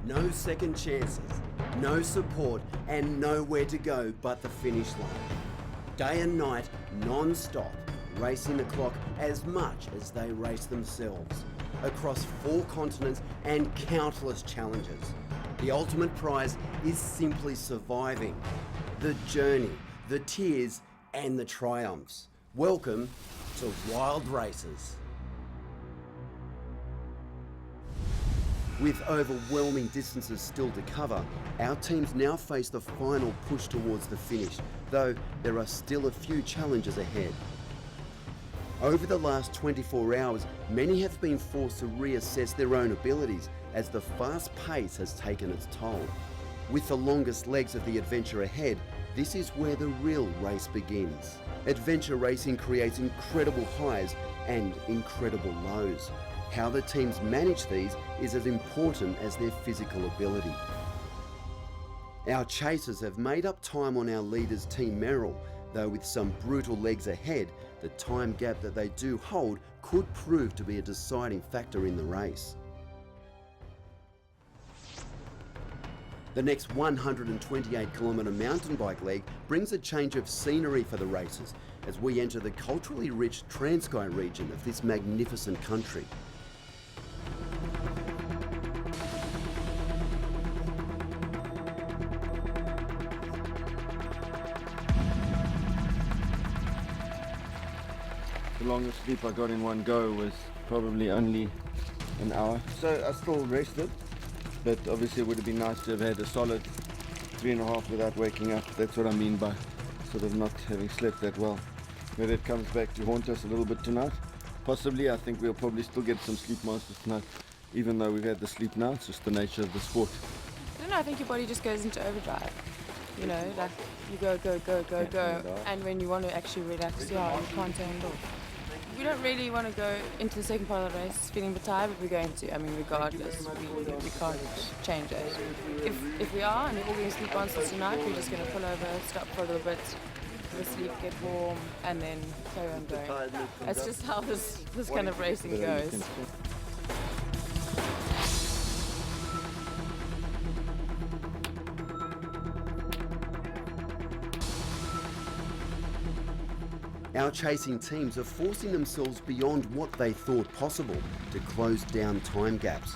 No second chances, no support, and nowhere to go but the finish line. Day and night, non-stop, racing the clock as much as they race themselves. Across 4 continents and countless challenges. The ultimate prize is simply surviving. The journey, the tears, and the triumphs. Welcome to Wild Races. With overwhelming distances still to cover, our teams now face the final push towards the finish, though there are still a few challenges ahead. Over the last 24 hours, many have been forced to reassess their own abilities as the fast pace has taken its toll. With the longest legs of the adventure ahead, this is where the real race begins. Adventure racing creates incredible highs and incredible lows. How the teams manage these is as important as their physical ability. Our chasers have made up time on our leaders Team Merrill, though with some brutal legs ahead, the time gap that they do hold could prove to be a deciding factor in the race. The next 128-kilometre mountain bike leg brings a change of scenery for the racers as we enter the culturally rich Transkei region of this magnificent country. The longest sleep I got in one go was probably only an hour. So I still rested, but obviously it would have been nice to have had a solid 3.5 without waking up. That's what I mean by sort of not having slept that well. Whether it comes back to haunt us a little bit tonight. Possibly, I think we'll probably still get some sleep monsters tonight, even though we've had the sleep now. It's just the nature of the sport. I don't know, I think your body just goes into overdrive. You know, like you go, and when you want to actually relax, you can't handle. We don't really want to go into the second part of the race feeling tired, but we're going to. I mean, regardless, we can't change it. If we are, and we're all going to sleep monsters tonight, we're just going to pull over, stop for a little bit, have a sleep, get warm, and then carry on going. That's just how this kind of racing goes. Our chasing teams are forcing themselves beyond what they thought possible to close down time gaps.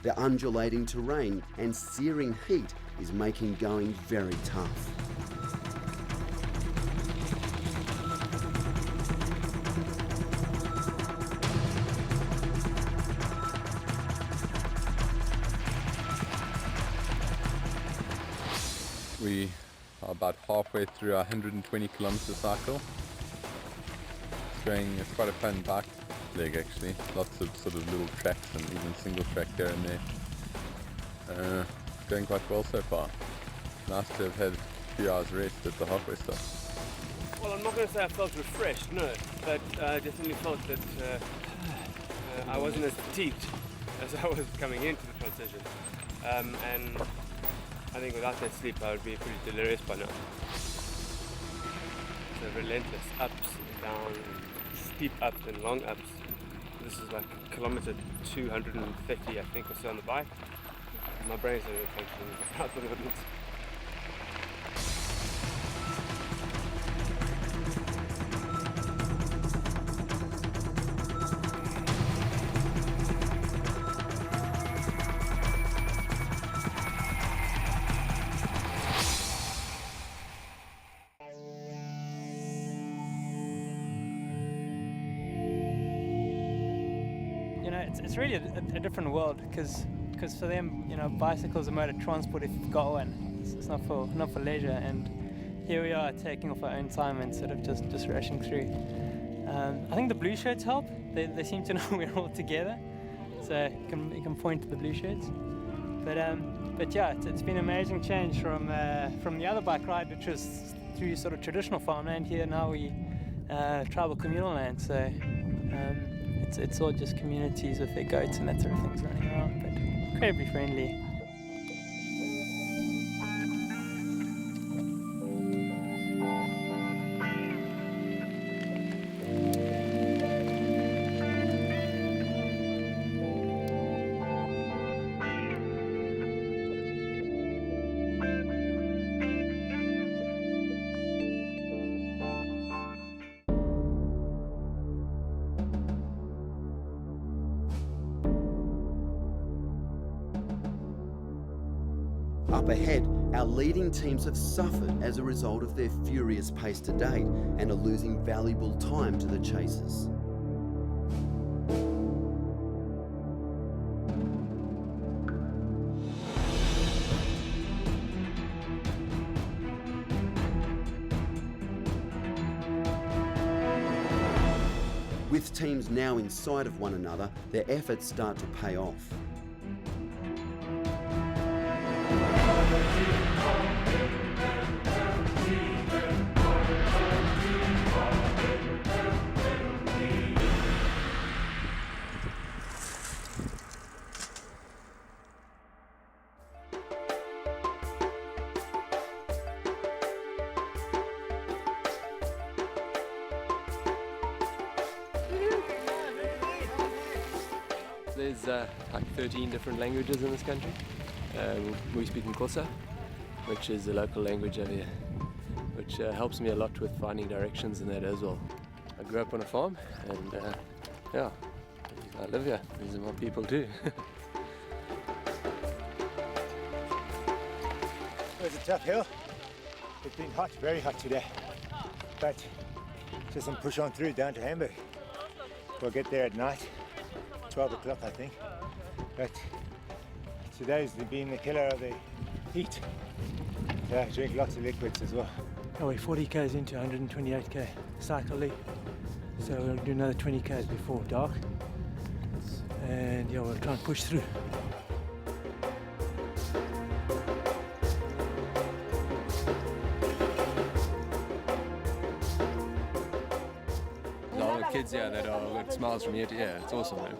The undulating terrain and searing heat is making going very tough. We are about halfway through our 120 kilometer cycle. It's quite a fun bike leg actually. Lots of sort of little tracks and even single track here and there. Going quite well so far. Nice to have had a few hours rest at the halfway stop. Well, I'm not going to say I felt refreshed, no, but I definitely felt that I wasn't as fatigued as I was coming into the transition. And I think without that sleep I would be pretty delirious by now. The relentless ups and downs, steep ups and long ups. This is like kilometer 250 I think or so on the bike. My brain's not even functioning at the moment. It's really a different world because for them, you know, bicycles are mode of transport if you've got one. It's not for leisure, and here we are taking off our own time and sort of just rushing through. I think the blue shirts help. They seem to know we're all together, so you can point to the blue shirts. But yeah, it's been an amazing change from the other bike ride, which was through sort of traditional farmland. Here now we tribal communal land, so. It's all just communities with their goats and that sort of things running around, but incredibly friendly. Up ahead, our leading teams have suffered as a result of their furious pace to date and are losing valuable time to the chasers. With teams now inside of one another, their efforts start to pay off. There's like 13 different languages in this country. We speak in Xhosa, which is the local language over here, which helps me a lot with finding directions and that as well. I grew up on a farm and yeah, I live here. These are my people too. It was a tough hill. It's been hot, very hot today. But just some push on through down to Hamburg. We'll get there at night, 12 o'clock I think. But today's been the killer of the heat. So I drink lots of liquids as well. Oh, we're 40 k's into 128k cycle lead. So we'll do another 20 k's before dark. And yeah, we'll try and push through. A lot of kids here that are got smiles from ear to ear. It's awesome, man.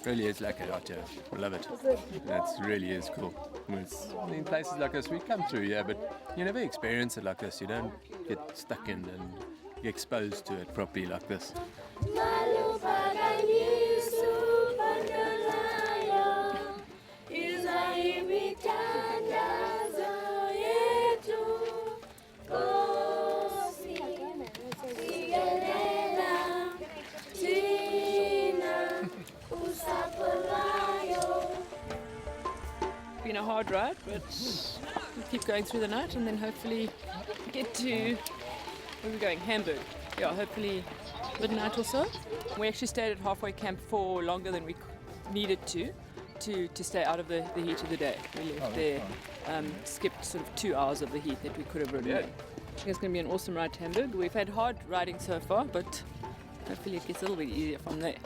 Really is like it out here. I love it. It really is cool. In places like this, we come through, yeah, but you never experience it like this. You don't get stuck in and get exposed to it properly like this. Been a hard ride, but we'll keep going through the night and then hopefully get to, where are we going? Hamburg. Yeah, hopefully midnight or so. We actually stayed at halfway camp for longer than we needed to stay out of the heat of the day. We left there, skipped sort of 2 hours of the heat that we could have ridden in. I think it's going to be an awesome ride to Hamburg. We've had hard riding so far, but hopefully it gets a little bit easier from there.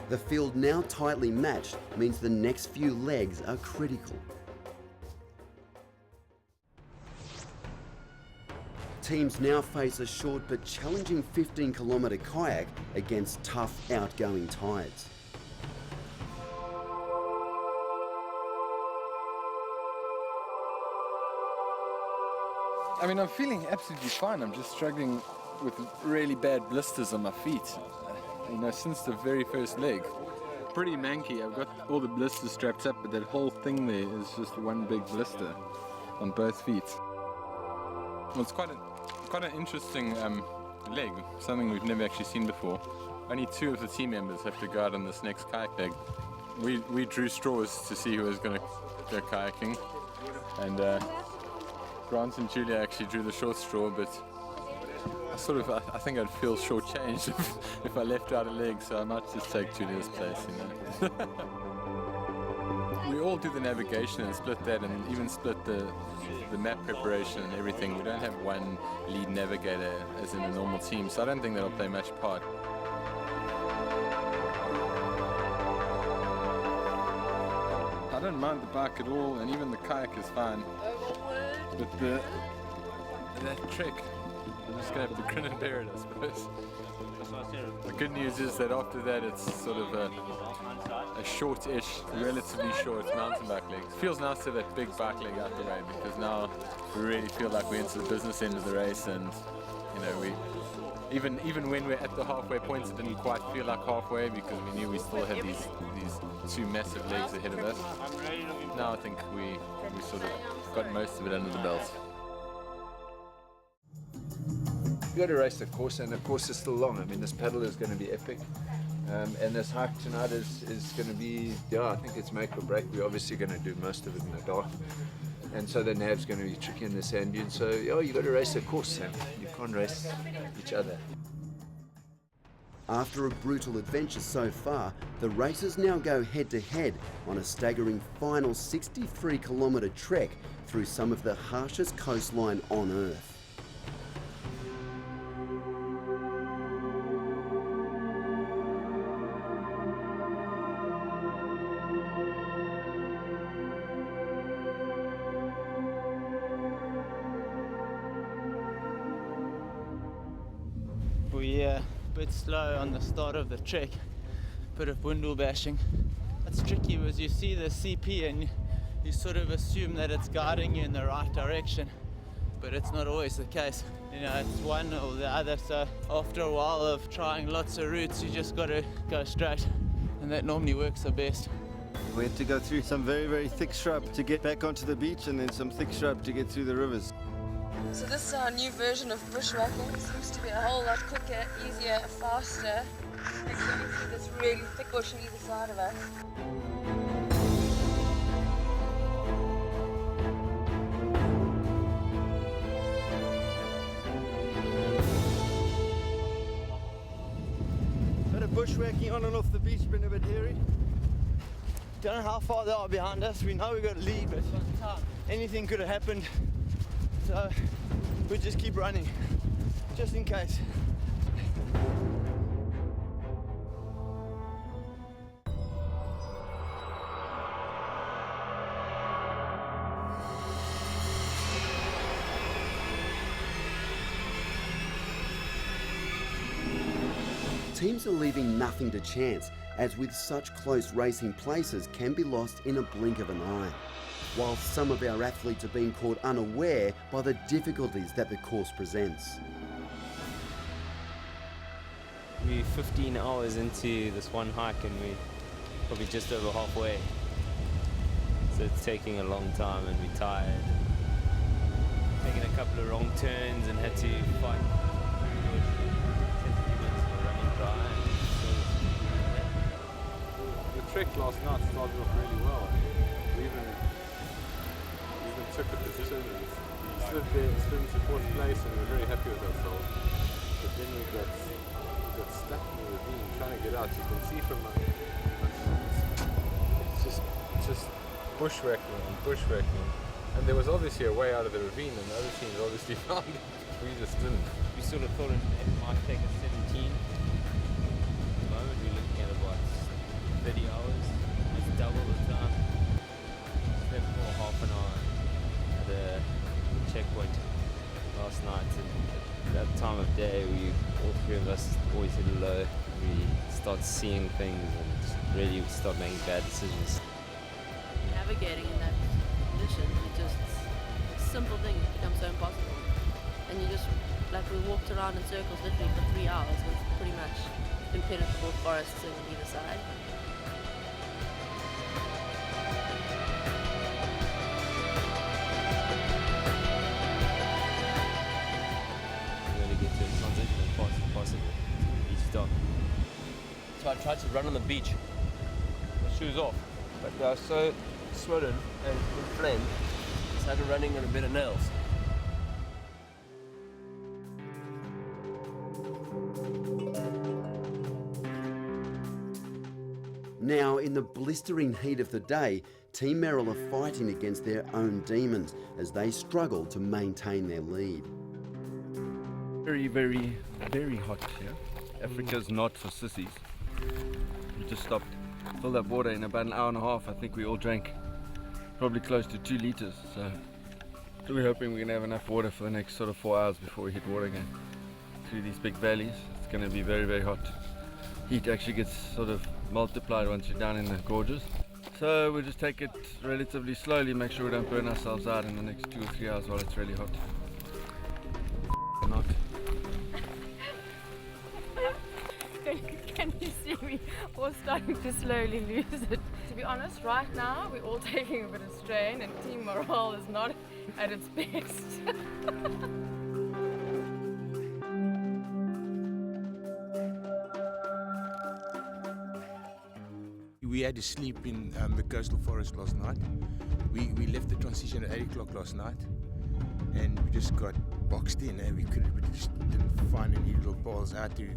The field now tightly matched means the next few legs are critical. Teams now face a short but challenging 15-kilometre kayak against tough outgoing tides. I mean, I'm feeling absolutely fine. I'm just struggling with really bad blisters on my feet. You know, since the very first leg. Pretty manky. I've got all the blisters strapped up, but that whole thing there is just one big blister on both feet. Well, it's quite an interesting leg, something we've never actually seen before. Only 2 of the team members have to go out on this next kayak leg. We drew straws to see who was going to go kayaking, and Grant and Julia actually drew the short straw, but I think I'd feel shortchanged if I left out a leg, so I might just take Julia's place, you know. We all do the navigation and split that, and even split the map preparation and everything. We don't have one lead navigator as in a normal team, so I don't think that'll play much part. I don't mind the bike at all, and even the kayak is fine. But that trek, I'm just going to have to grin and bear it, I suppose. The good news is that after that it's sort of a short-ish, relatively short mountain bike leg. It feels nice to have that big bike leg out the way, because now we really feel like we're into the business end of the race, and you know, even when we're at the halfway point, it didn't quite feel like halfway, because we knew we still had these 2 massive legs ahead of us. Now I think we sort of got most of it under the belt. You've got to race the course, and the course is still long. I mean, this paddle is going to be epic. And this hike tonight is going to be, I think it's make or break. We're obviously going to do most of it in the dark. And so the nav's going to be tricky in the sand dunes. So, you got to race a course, Sam. You can't race each other. After a brutal adventure so far, the racers now go head-to-head on a staggering final 63-kilometre trek through some of the harshest coastline on Earth. We're a bit slow on the start of the trek, bit of windwall bashing. What's tricky was you see the CP and you sort of assume that it's guiding you in the right direction, but it's not always the case. It's one or the other, so after a while of trying lots of routes, you just got to go straight, and that normally works the best. We had to go through some very, very thick shrub to get back onto the beach, and then some thick shrub to get through the rivers. So this is our new version of bushwhacking. It seems to be a whole lot quicker, easier, faster. Actually, you can see this really thick bush on either side of us. Bit of bushwhacking on and off the beach, been a bit hairy. Don't know how far they are behind us. We know we got to leave, but anything could have happened. So we just keep running, just in case. Teams are leaving nothing to chance, as with such close racing places can be lost in a blink of an eye. While some of our athletes are being caught unaware by the difficulties that the course presents. We're 15 hours into this one hike and we're probably just over halfway. So it's taking a long time and we're tired. Taking a couple of wrong turns and had to fight through 10 minutes for running dry. The trek last night started off really well. We even took a position and we stood into fourth place and we were very happy with ourselves. But then we got stuck in the ravine trying to get out. You can see from it's just bushwhacking and bushwhacking. And there was obviously a way out of the ravine and the other teams obviously found it. We just didn't. We sort of thought it might take us 17. At the moment we're looking at about 30 hours. It's double the time. Slept for half an hour at a checkpoint last night, and at that time of day all three of us always hit a low. We start seeing things and really start making bad decisions. Navigating in that condition, simple things become so impossible. And you just, we walked around in circles literally for 3 hours with pretty much impenetrable forests on either side. So I tried to run on the beach, my shoes off, but they were so swollen and inflamed, I started running on a bit of nails. Now, in the blistering heat of the day, Team Merrill are fighting against their own demons as they struggle to maintain their lead. Very, very, very hot here. Africa's not for sissies. We just stopped, filled up water in about an hour and a half. I think we all drank probably close to 2 liters. So we're hoping we're going to have enough water for the next sort of 4 hours before we hit water again. Through these big valleys, it's going to be very, very hot. Heat actually gets sort of multiplied once you're down in the gorges. So we'll just take it relatively slowly, make sure we don't burn ourselves out in the next 2 or 3 hours while it's really hot. Not. Can you see me all starting to slowly lose it? To be honest, right now we're all taking a bit of strain and team morale is not at its best. we had to sleep in the coastal forest last night. We left the transition at 8 o'clock last night, and we just got boxed in. We just didn't find any little balls out to.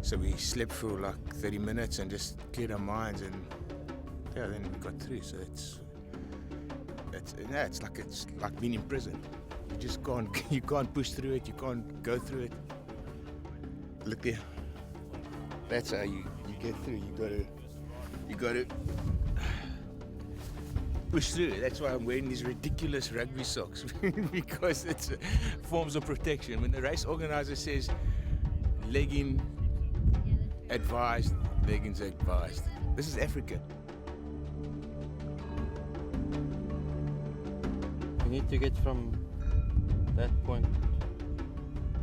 So we slept for like 30 minutes and just cleared our minds, and yeah, then we got through. So it's like being in prison. You just can't push through it. You can't go through it. Look there. That's how you get through. You gotta push through it. That's why I'm wearing these ridiculous rugby socks because it's forms of protection. When the race organizer says legging advised, leggings advised. This is Africa. We need to get from that point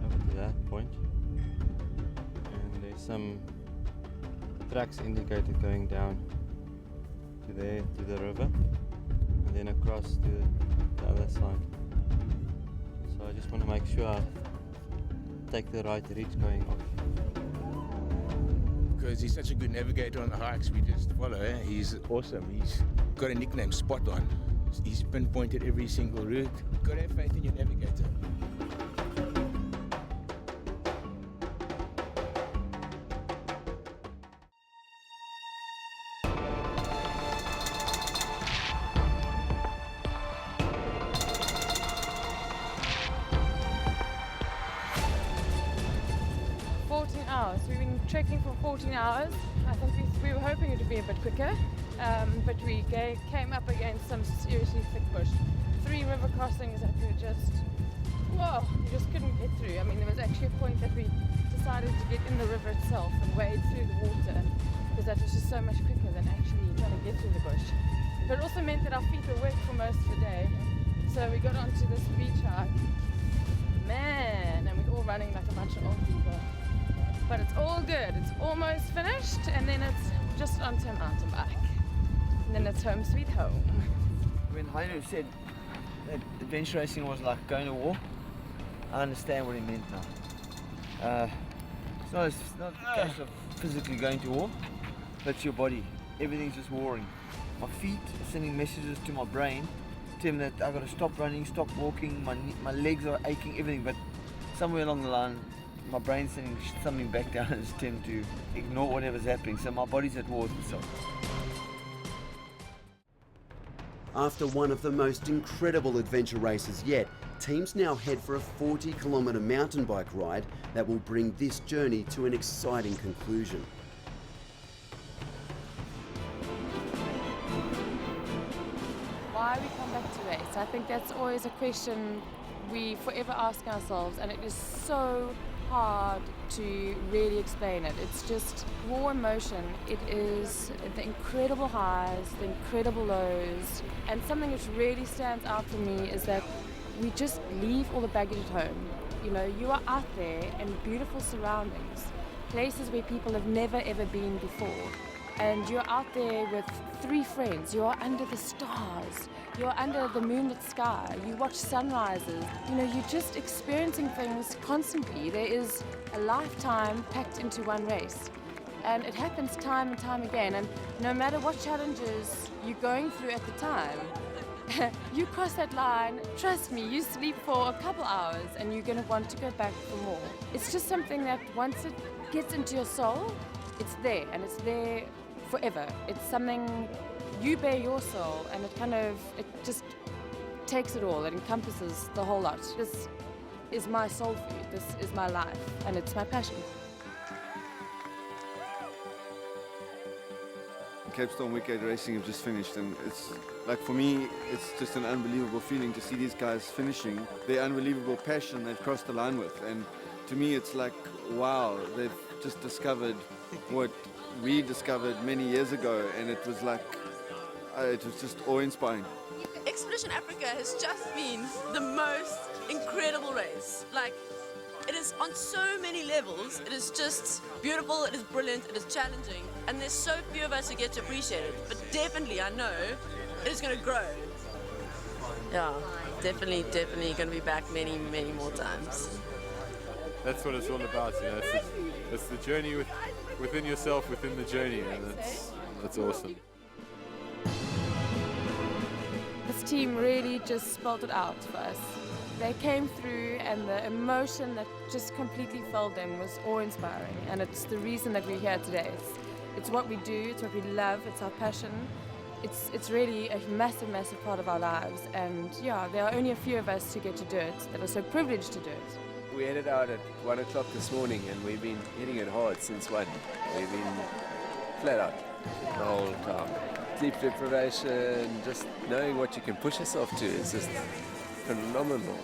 over to that point, and there's some tracks indicated going down to there, to the river, and then across to the other side. So I just want to make sure I take the right route going off. Because he's such a good navigator on the hikes, we just follow. He's awesome. He's got a nickname, Spot On. He's pinpointed every single route. You've got to have faith in your navigator. We've been trekking for 14 hours. I think we were hoping it would be a bit quicker, but we came up against some seriously thick bush. 3 river crossings that were just, whoa, you just couldn't get through. I mean, there was actually a point that we decided to get in the river itself and wade through the water, because that was just so much quicker than actually trying to get through the bush. But it also meant that our feet were wet for most of the day, so we got onto this beach hike. Man, and we're all running like a bunch of old people. But it's all good. It's almost finished, and then it's just onto a mountain bike. And then it's home sweet home. When Heino said that adventure racing was like going to war, I understand what he meant now. It's not the case of physically going to war, but it's your body. Everything's just warring. My feet are sending messages to my brain, telling me that I've got to stop running, stop walking, my legs are aching, everything, but somewhere along the line, my brain's sending something back down and just tend to ignore whatever's happening. So my body's at war with itself. After one of the most incredible adventure races yet, teams now head for a 40-kilometre mountain bike ride that will bring this journey to an exciting conclusion. Why we come back to race? I think that's always a question we forever ask ourselves, and it is so hard to really explain it. It's just raw emotion. It is the incredible highs, the incredible lows, and something which really stands out for me is that we just leave all the baggage at home. You know, you are out there in beautiful surroundings, places where people have never ever been before, and you're out there with 3 friends. You are under the stars. You're under the moonlit sky. You watch sunrises. You know, you're just experiencing things constantly. There is a lifetime packed into one race. And it happens time and time again. And no matter what challenges you're going through at the time, you cross that line, trust me, you sleep for a couple hours and you're going to want to go back for more. It's just something that once it gets into your soul, it's there, and it's there forever. It's something you bear your soul, and it just takes it all. It encompasses the whole lot. This is my soul food. This is my life, and it's my passion. Cape Storm Weekend racing have just finished, and it's like, for me, it's just an unbelievable feeling to see these guys finishing their unbelievable passion they've crossed the line with. And to me, it's like, wow, they've just discovered what we discovered many years ago, and it was like, it was just awe-inspiring. Expedition Africa has just been the most incredible race. Like, it is on so many levels. It is just beautiful, it is brilliant, it is challenging, and there's so few of us who get to appreciate it. But definitely, I know it is going to grow. Yeah, definitely going to be back many, many more times. That's what it's all about, you know. It's the journey within yourself, within the journey, and That's awesome. This team really just spelled it out for us. They came through and the emotion that just completely filled them was awe-inspiring, and it's the reason that we're here today. It's what we do, it's what we love, it's our passion. It's really a massive, massive part of our lives, and yeah, there are only a few of us who get to do it, that are so privileged to do it. We headed out at 1 o'clock this morning and we've been hitting it hard since 1. We've been flat out the whole time. Sleep deprivation, just knowing what you can push yourself to is just phenomenal.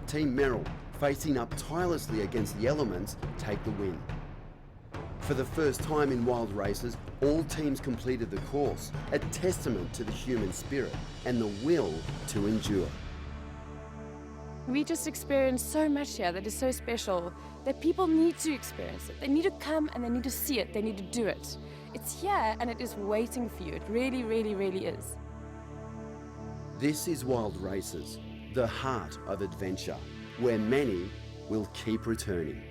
Team Merrill, facing up tirelessly against the elements, take the win. For the first time in wild races, all teams completed the course, a testament to the human spirit and the will to endure. We just experienced so much here that is so special that people need to experience it. They need to come and they need to see it, they need to do it. It's here and it is waiting for you. It really, really, really is. This is Wild Races, the heart of adventure, where many will keep returning.